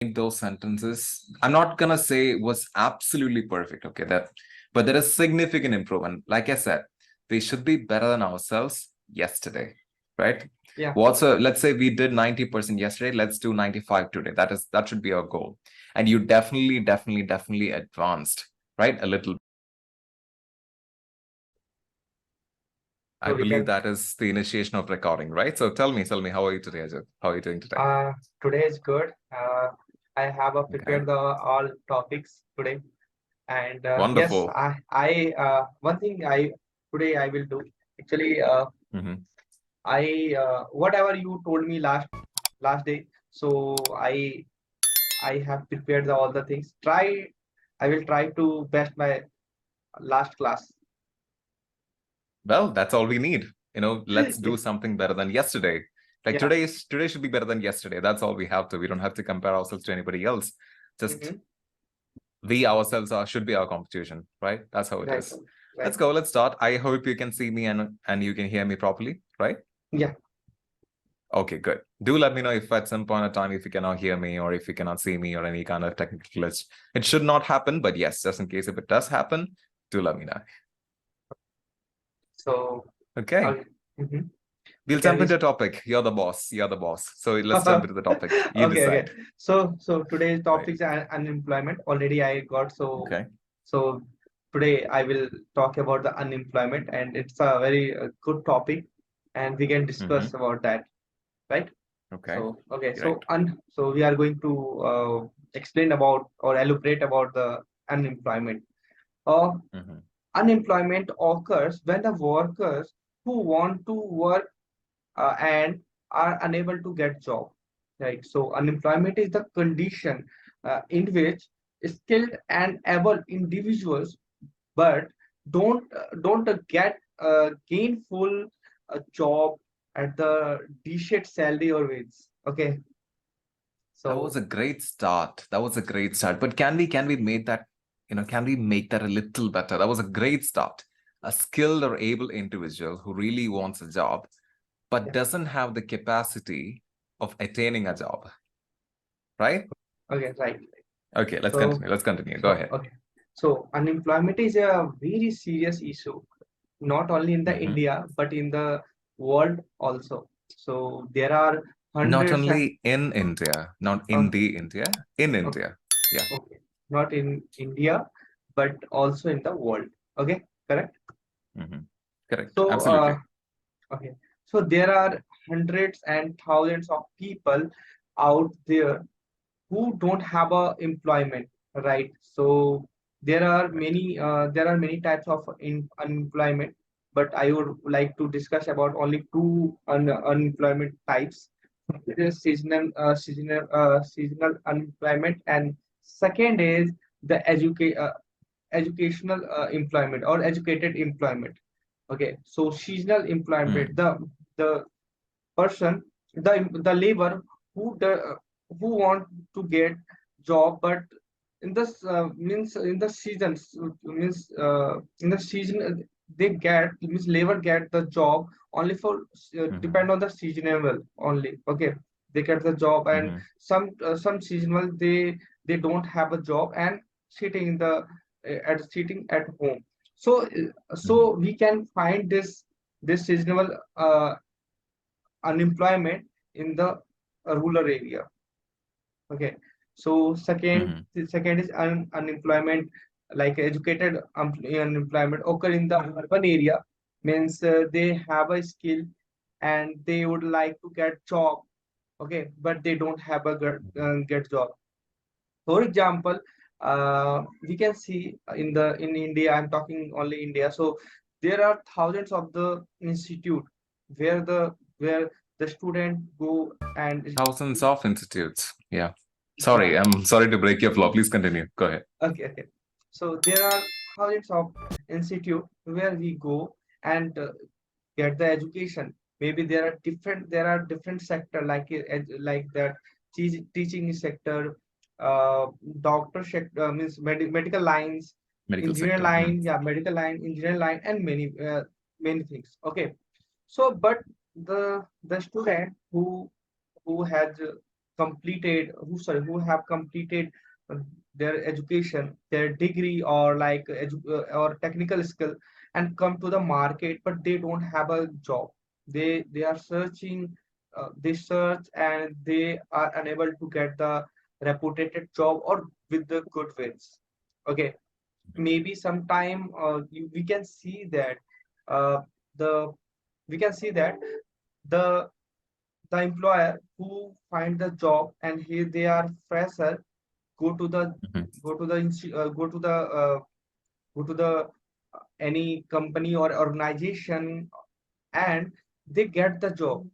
those sentences. I'm not gonna say it was absolutely perfect, okay, but there is significant improvement. Like I said, we should be better than ourselves yesterday, right? Yeah. Let's say we did 90% yesterday, let's do 95 today. That should be our goal. And you definitely advanced, right? A little. I So we believe can. that is the initiation of recording, right? So tell me, how are you today, Ajay? How are you doing today? Today is good. I have Okay. prepared the all topics today, and yes, Wonderful. one thing I today I will do actually. Hmm. Whatever you told me last day, so I have prepared all the things. I will try to best my last class. Well, that's all we need. Let's Yeah. do something better than yesterday. Like Yeah. today should be better than yesterday. That's all we have to. We don't have to compare ourselves to anybody else. Just Hmm. we ourselves should be our competition, right? That's how it Right. is. Right. Let's go. Let's start. I hope you can see me and you can hear me properly, right? Yeah. Okay, good. Do let me know if at some point of time if you cannot hear me or if you cannot see me or any kind of technical glitch. It should not happen, but yes, just in case if it does happen, do let me know. So, Okay. uh, mhm. So We'll can jump we? into the topic. You're the boss. You're the boss. So let's jump into the topic. You Okay, okay. decide. So today's Right. topic is unemployment. Already I got Okay. so today I will talk about the unemployment, and it's a very good topic, and we can discuss Mm-hmm. about that, right? Okay. So okay, Right. so we are going to explain about or elaborate about the unemployment. Uh, Mm-hmm. Unemployment occurs when the workers who want to work and are unable to get job, right? So unemployment is the condition in which skilled and able individuals but don't get gainful job at the decent salary or wage. Okay, That was so a great start. That was a great start. But can we make that, can we make that a little better? That was a great start. A skilled or able individual who really wants a job, but yeah. doesn't have the capacity of attaining a job, right? Okay, right. Okay, let's So continue. Let's continue. Go ahead. okay, so unemployment is a very serious issue, not only in the Mm-hmm. India but in the world also. So there are Not hundreds and only in India, not in uh, the India, in okay, India. Yeah. okay, not in India but also in the world. Okay, correct. Mm-hmm. Correct. So Absolutely. okay, so there are hundreds and thousands of people out there who don't have a employment, right? So Correct. there are many types of unemployment, but I would like to discuss about only two unemployment types. There is seasonal unemployment, and second is the educational employment or educated employment. Okay, so seasonal employment, Mm. the person, the labor who want to get job, but in this means in the seasons means in the season they get means labor get the job only for Mm-hmm. depend on the seasonal only. Okay, they get the job, and Mm-hmm. some seasonal they don't have a job and sitting in the sitting at home. So Mm-hmm. so we can find this seasonal unemployment in the rural area. Okay, so Mm-hmm. second is unemployment, like educated unemployment occur in the urban area, means they have a skill and they would like to get job. Okay, but they don't have a get job. For example, we can see in India, I'm talking only India. So there are thousands of the institute where the student go and Thousands of institutes. Yeah. yeah. Sorry, I'm sorry to break your flow. Please continue. Go ahead. Okay, okay. So there are thousands of institute where we go and get the education. Maybe there are different sector like that teaching sector, uh, doctor sector, means medical lines, Medical engineer sector. Mm. line, yeah, medical line, engineer line, and many things. Okay, so but the student who has who have completed uh, their education, their degree, or like or technical skill, and come to the market, but they don't have a job. They are searching, they search and they are unable to get the reputed job or with the good wage. Okay, maybe sometime we can see that uh, the we can see that the the employer who find the job and here they are fresher, go to the Mhm. go to the go to the any company or organization, and they get the job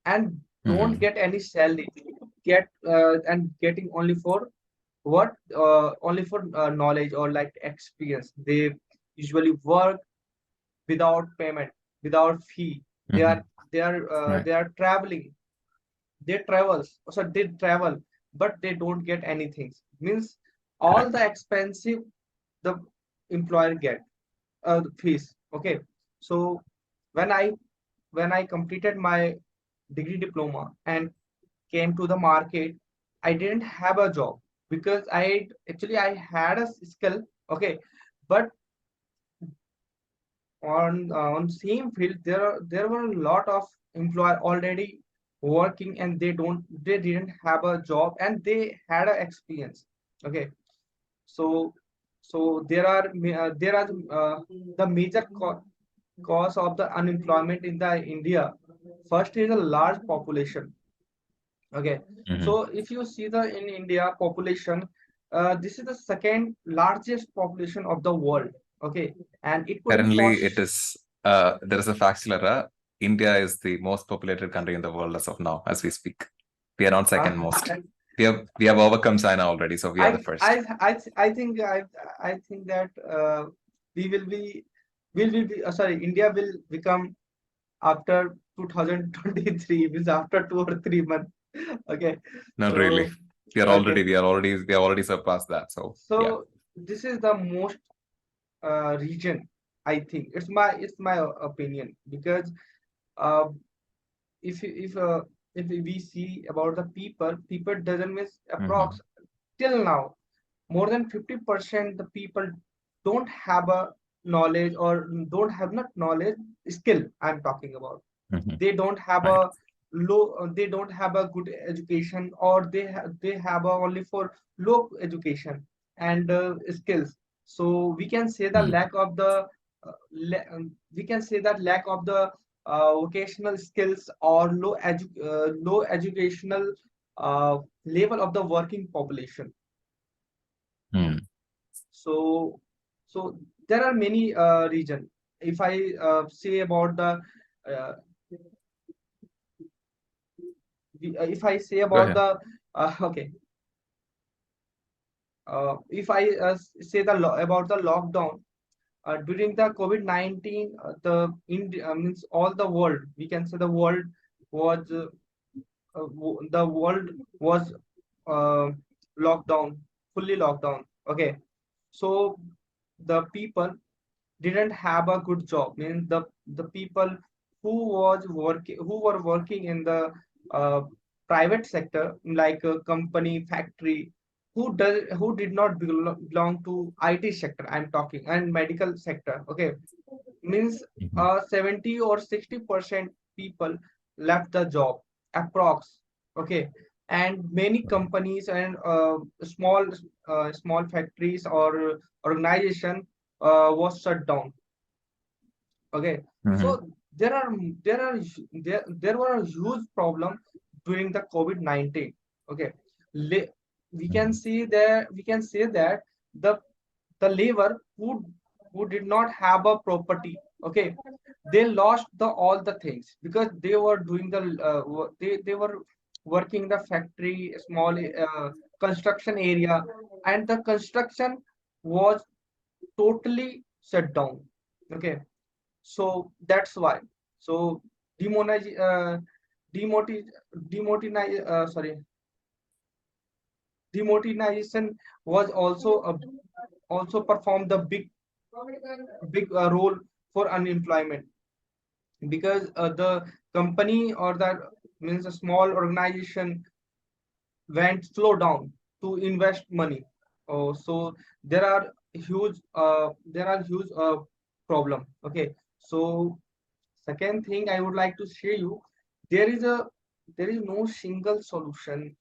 and don't Mhm. get any salary, get and getting only for what only for knowledge or like experience. They usually work without payment, without fee. They Mhm. are Right. they are traveling, they travel, but they don't get anything. Means all Correct. the expensive the employer get the fees. Okay, so when I completed my degree diploma and came to the market, I didn't have a job because I had a skill. Okay, but on same field there were a lot of employer already working and they didn't have a job and they had a experience. Okay, so there are the major cause of the unemployment in the India. First is a large population. Okay, Mhm. so if you see the in India population, this is the second largest population of the world. Okay, and equally for Currently, it is there is a factual error. India is the most populated country in the world as of now, as we speak. We are not second most. We have overcome China already, so we are the I first. I I think that we will be sorry, India will become after 2023, means after 2 or 3 months. Okay, Not really. so We are okay, already we have already surpassed that. So yeah. so this is the most region. I think it's my opinion because uh, if you- if we see about the people doesn't miss Mhm. approx till now more than 50% the people don't have a knowledge or don't have not knowledge, skill I'm talking about. Mhm. They don't have Right. a they don't have a good education, or they have a only for low education and skills. So we can say the Mhm. lack of the we can say that lack of the vocational skills or low educational level of the working population. Mhm. So so there are many region. If I say about the uh, if I say Go about ahead. the okay, if I say about the lockdown during the COVID-19, means all the world, we can say the world was the world was uh, locked down, fully locked down. Okay, so the people didn't have a good job. Means the people who were working in the uh, private sector, like a company, factory, who did not belong to IT sector. I'm talking and medical sector. Okay, means Mhm. 70 or 60% people left the job approx. Okay, and many Right. companies and small factories or organization was shut down. Okay, Mhm. so there were a huge problem during the COVID-19. Okay, Le- Mhm. we can say that the labor who did not have a property. Okay, they lost the all the things because they were doing the they were working the factory, small construction area, and the construction was totally shut down. Okay, so that's why. So demonetize demoti demonetize demonetization was also performed the big role for unemployment, because the company or that means a small organization went slow down to invest money. Oh, so there are huge problem. Okay, so second thing I would like to share you, there is a there is no single solution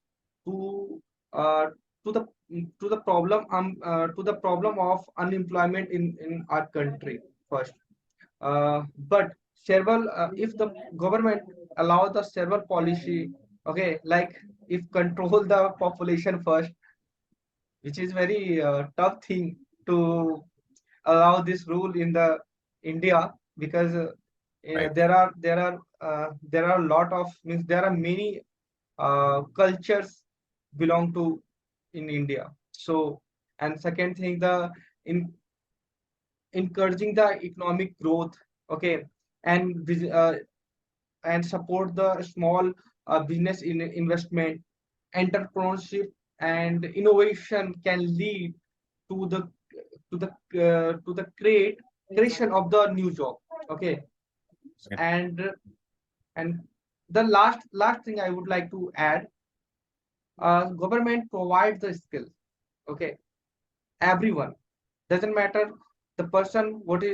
to uh, to the to the problem of unemployment in our country first. But several if the government allow the several policy, okay, like if control the population first, which is very tough thing to allow this rule in the India, because Right. there are a lot of, means there are many cultures belong to in India. So, and second thing, the in encouraging the economic growth, okay, and and support the small business in investment, entrepreneurship, and innovation can lead to the to the creation of the new job. Okay, Right. and and the last thing I would like to add, government provides the skills. Okay, everyone, doesn't matter the person what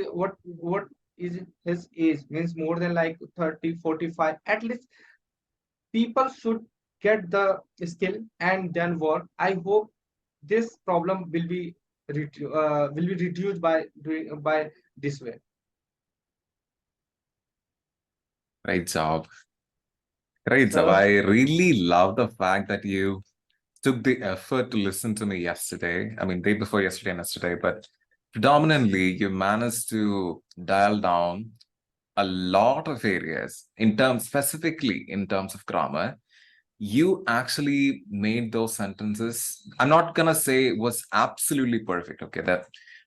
is his age, means more than like 30, 45, at least people should get the skill and then work. I hope this problem will be reduced by doing by this way. Great job. Great job. So I really love the fact that you took the effort to listen to me yesterday. I mean, day before yesterday and yesterday, but predominantly you managed to dial down a lot of areas in terms, specifically in terms of grammar. You actually made those sentences. I'm not gonna say it was absolutely perfect, okay,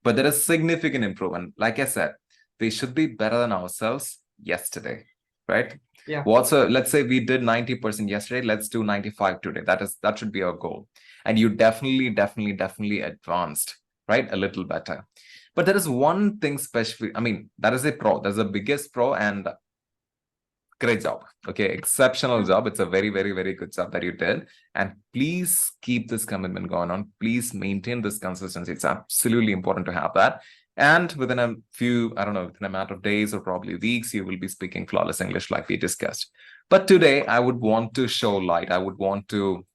but there is significant improvement. Like I said, we should be better than ourselves yesterday, right? yeah, Let's say we did 90% yesterday, let's do 95 today. That should be our goal. And you definitely advanced, right? A little better. But there is one thing specific. I mean, that is a pro. That's the biggest pro, and great job. Okay, exceptional job. It's a very good job that you did. And please keep this commitment going on. Please maintain this consistency. It's absolutely important to have that. And within a few, I don't know, within a matter of days or probably weeks, you will be speaking flawless English like we discussed. But today, I would want to show light. I would want to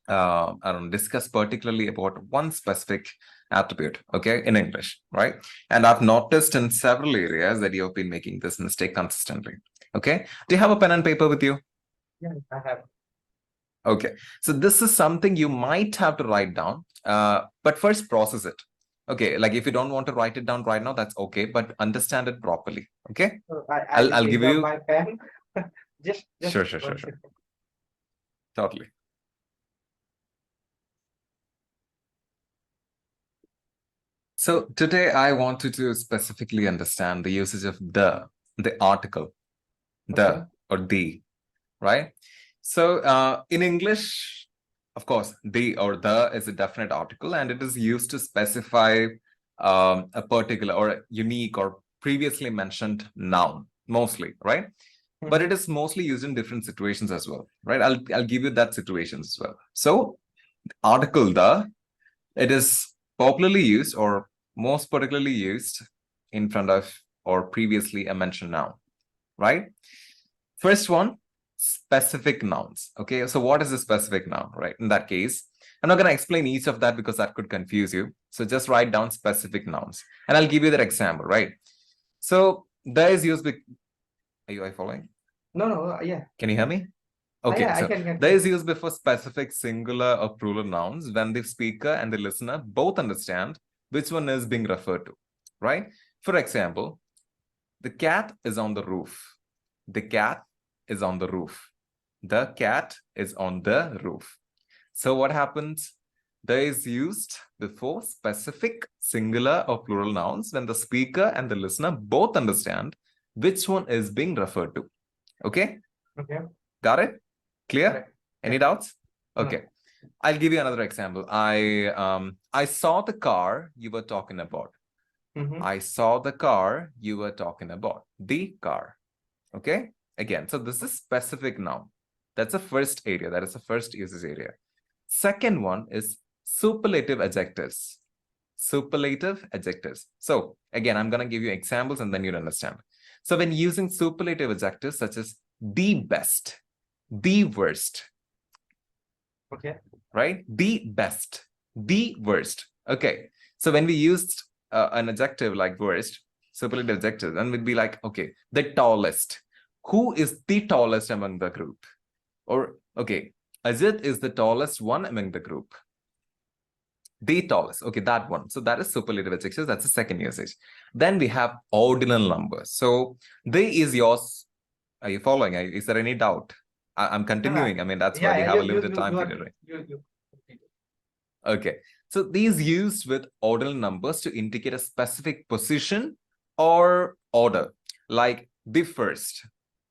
I don't know, discuss particularly about one specific attribute, okay, in English, right? And I've noticed in several areas that you've been making this mistake consistently. Okay, do you have a pen and paper with you? yeah, I have. Okay, so this is something you might have to write down, but first process it. Okay, like if you don't want to write it down right now, that's okay, but understand it properly. Okay, So I I'll will I'll take give you my pen. Just sure, 1 second. totally. So today I wanted to specifically understand the usage of the article, Okay. the or the, right? So in English, of course, the or the is a definite article, and it is used to specify a particular or a unique or previously mentioned noun, mostly, right? But it is mostly used in different situations as well, right? I'll give you that situations as well. So article the, it is popularly used or most particularly used in front of or previously a mentioned noun, right? First one, specific nouns. Okay, so what is a specific noun, right? In that case, I'm not going to explain each of that because that could confuse you. So just write down specific nouns and I'll give you that example, right? So there is used with, are you following? No, yeah. Can you hear me? Okay, Yeah, I so can. there is used before specific singular or plural nouns when the speaker and the listener both understand which one is being referred to, right? For example, the cat is on the roof. The cat is on the roof. The cat is on the roof. So what happens? There is used before specific singular or plural nouns when the speaker and the listener both understand which one is being referred to. Okay? Okay. Got it? Clear? Correct. Any Yeah. doubts? No. Okay. I'll give you another example. I saw the car you were talking about. I saw the car you were talking about. The car. Okay. Again, so this is specific noun. That's the first area. That is the first usage area. Second one is superlative adjectives. Superlative adjectives. So again, I'm going to give you examples and then you'll understand. So when using superlative adjectives such as the best, the worst, Okay. right? The best, the worst. Okay. So when we used an adjective like worst, superlative adjective, then we'd be like, okay, the tallest. Who is the tallest among the group? Or, okay, Ajit is the tallest one among the group. The tallest. Okay, that one. So that is superlative adjectives. That's the second usage. Then we have ordinal numbers. So they is yours. Are you following? Is there any doubt? I'm continuing. I mean, that's why we have a limited time period, right? Okay. So these used with ordinal numbers to indicate a specific position or order, like the first,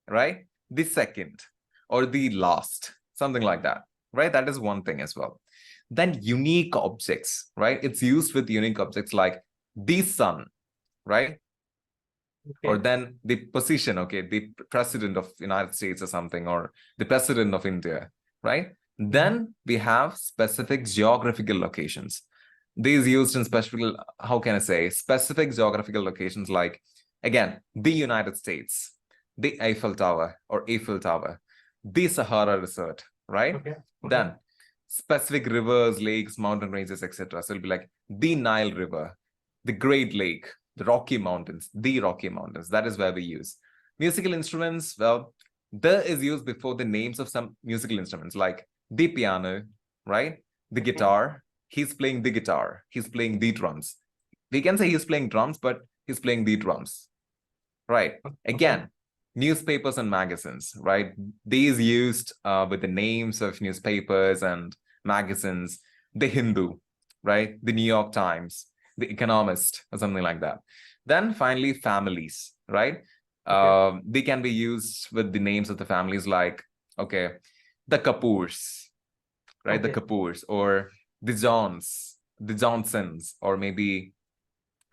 right? The second, or the last, something like that, right? That is one thing as well. Then unique objects, right? It's used with unique objects like the sun, right? Okay. Or then the position, okay, the president of United States or something, or the president of India, right? Then we have specific geographical locations. These used in specific, how can I say, specific geographical locations like, again, the United States, the Eiffel Tower or Eiffel Tower, the Sahara Desert, right? Okay. Then specific rivers, lakes, mountain ranges, etc. So it'll be like the Nile River, the Great Lake, the Rocky Mountains, the Rocky Mountains. That is where we use. Musical instruments, well, the is used before the names of some musical instruments like the piano, right? The guitar. He's playing the guitar. He's playing the drums. We can say he's playing drums, but he's playing the drums, right? Again, newspapers and magazines, right? These used with the names of newspapers and magazines, the Hindu, right? The New York Times, the Economist, or something like that. Then finally, families, right? They can be used with the names of the families like, okay, the Kapoors, right? The Kapoors, or the Johns, the Johnsons, or maybe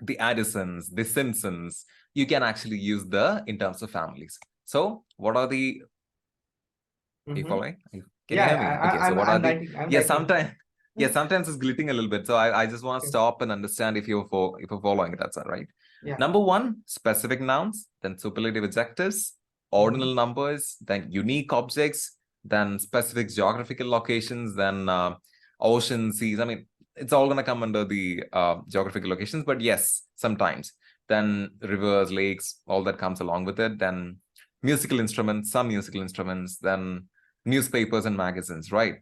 the Addisons, the Simpsons. You can actually use the in terms of families. So what are the, are you following? Can you hear me? Okay, so what are the, sometimes it's glitching a little bit. So I just want to stop and understand if you're following. That's all right. Number one, specific nouns, then superlative adjectives, ordinal numbers, then unique objects, then specific geographical locations, then ocean, seas. I mean, it's all going to come under the geographical locations, but yes, sometimes. Then rivers, lakes, all that comes along with it. Then musical instruments, some musical instruments, then newspapers and magazines, right?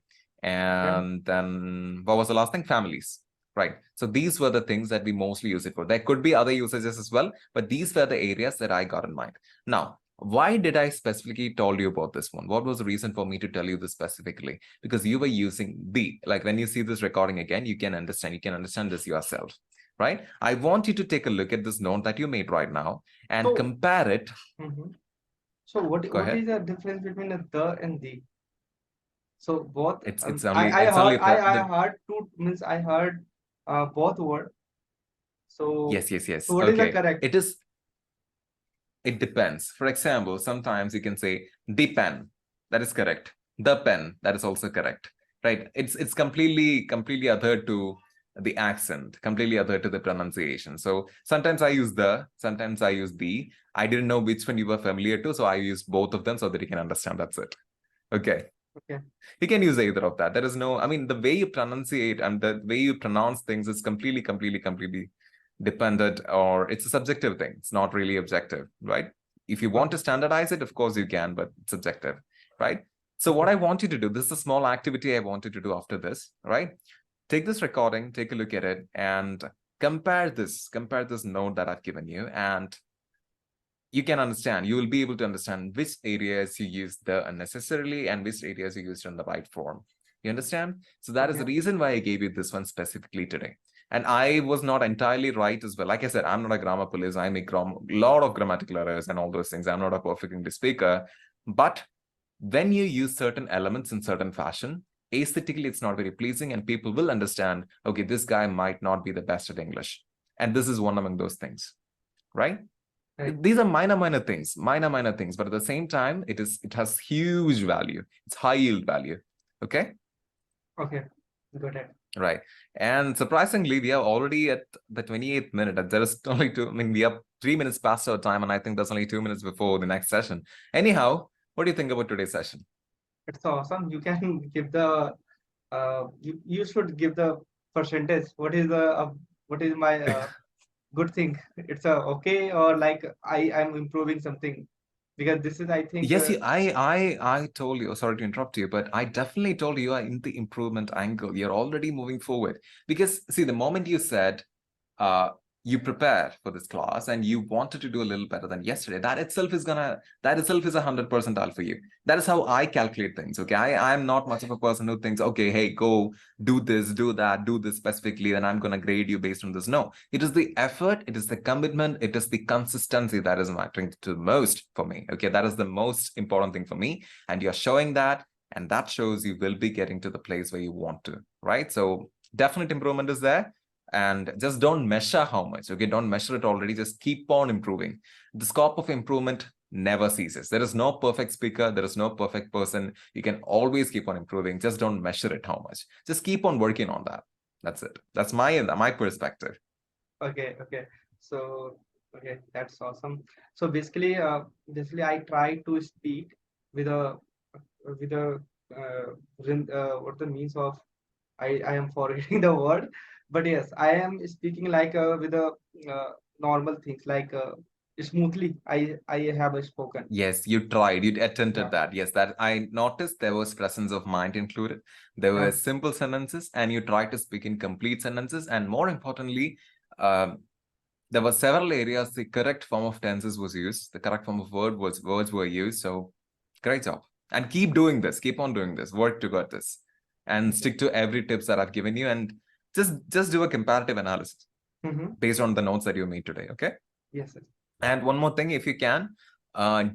And then what was the last thing? Families, right? So these were the things that we mostly use it for. There could be other usages as well, but these were the areas that I got in mind. Now, why did I specifically told you about this one? What was the reason for me to tell you this specifically? Because you were using the, like when you see this recording again, you can understand this yourself, right? I want you to take a look at this note that you made right now and compare it. So what is the difference between the and the? So both, it's I heard two, means I heard both word. So yes. So what is the correct? It depends. For example, sometimes you can say the pen. That is correct. The pen. That is also correct. Right? It's completely other to the accent, completely other to the pronunciation. So sometimes I use the, sometimes I use the. I didn't know which one you were familiar to, so I used both of them so that you can understand. That's it. Okay. You can use either of that. There is no, I mean, the way you pronunciate and the way you pronounce things is completely dependent, or it's a subjective thing. It's not really objective, right? If you want to standardize it, of course you can, but it's subjective, right? So what I want you to do, this is a small activity I want you to do after this, right? Take this recording, take a look at it, and compare this note that I've given you, and you can understand, you will be able to understand which areas you use the unnecessarily and which areas you used in the right form. You understand? So that is the reason why I gave you this one specifically today. And I was not entirely right as well. Like I said, I'm not a grammar police. I make a lot of grammatical errors and all those things. I'm not a perfect English speaker. But when you use certain elements in certain fashion, aesthetically, it's not very pleasing, and people will understand, okay, this guy might not be the best at English. And this is one among those things, right? These are minor things, but at the same time, it has huge value. It's high yield value. Okay. Okay, got it. Right. And surprisingly, we are already at the 28th minute. And there is only two, I mean, we are 3 minutes past our time, and I think there's only 2 minutes before the next session. Anyhow, what do you think about today's session? It's awesome. You can give the you should give the percentage. What is my good thing? It's a okay, or like I'm improving something, because this is, I think, Yes, I told you, sorry to interrupt you, but I definitely told you are in the improvement angle. You're already moving forward. Because see, the moment you said you prepared for this class and you wanted to do a little better than yesterday, that itself is 100% for you. That is how I calculate things. Okay. I'm not much of a person who thinks, okay, hey, go do this, do that, do this specifically, then I'm gonna grade you based on this. No, it is the effort, it is the commitment, it is the consistency that is mattering to the most for me. Okay, that is the most important thing for me. And you're showing that, and that shows you will be getting to the place where you want to, right? So definite improvement is there. And just don't measure how much. Okay, don't measure it already, just keep on improving. The scope of improvement never ceases. There is no perfect speaker, there is no perfect person. You can always keep on improving. Just don't measure it how much. Just keep on working on that. That's it. That's my perspective. okay, okay. So okay, that's awesome. So basically I try to speak with a with a what the means of, I am forgetting the word, but yes, I am speaking like with a normal things, like smoothly. I have spoken. Yes, you tried, you attempted Yeah. that. Yes, that I noticed there was presence of mind included. There were Yeah. simple sentences, and you tried to speak in complete sentences. And more importantly, um, there were several areas the correct form of tenses was used, the correct form of words were used. So great job. And keep doing this, keep on doing this, work toward this, and stick to every tips that I've given you, and just do a comparative analysis Mm-hmm. based on the notes that you made today. Okay. Yes, yes. And one more thing, if you can,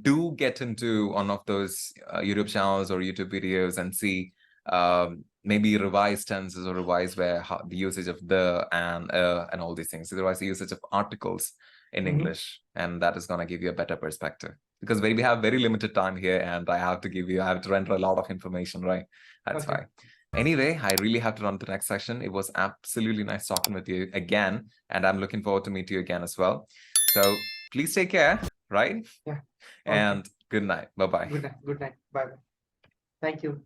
do get into one of those YouTube channels or YouTube videos and see maybe revised tenses or revised where the usage of the and all these things. Otherwise, the usage of articles in Mm-hmm. English, and that is going to give you a better perspective. Because we have very limited time here, and I have to render a lot of information, right? That's Okay. fine. Anyway, I really have to run to the next section. It was absolutely nice talking with you again, and I'm looking forward to meet you again as well. So please take care, right? Yeah. Okay. And good night. Bye bye. Good night. Good night. Bye bye. Thank you.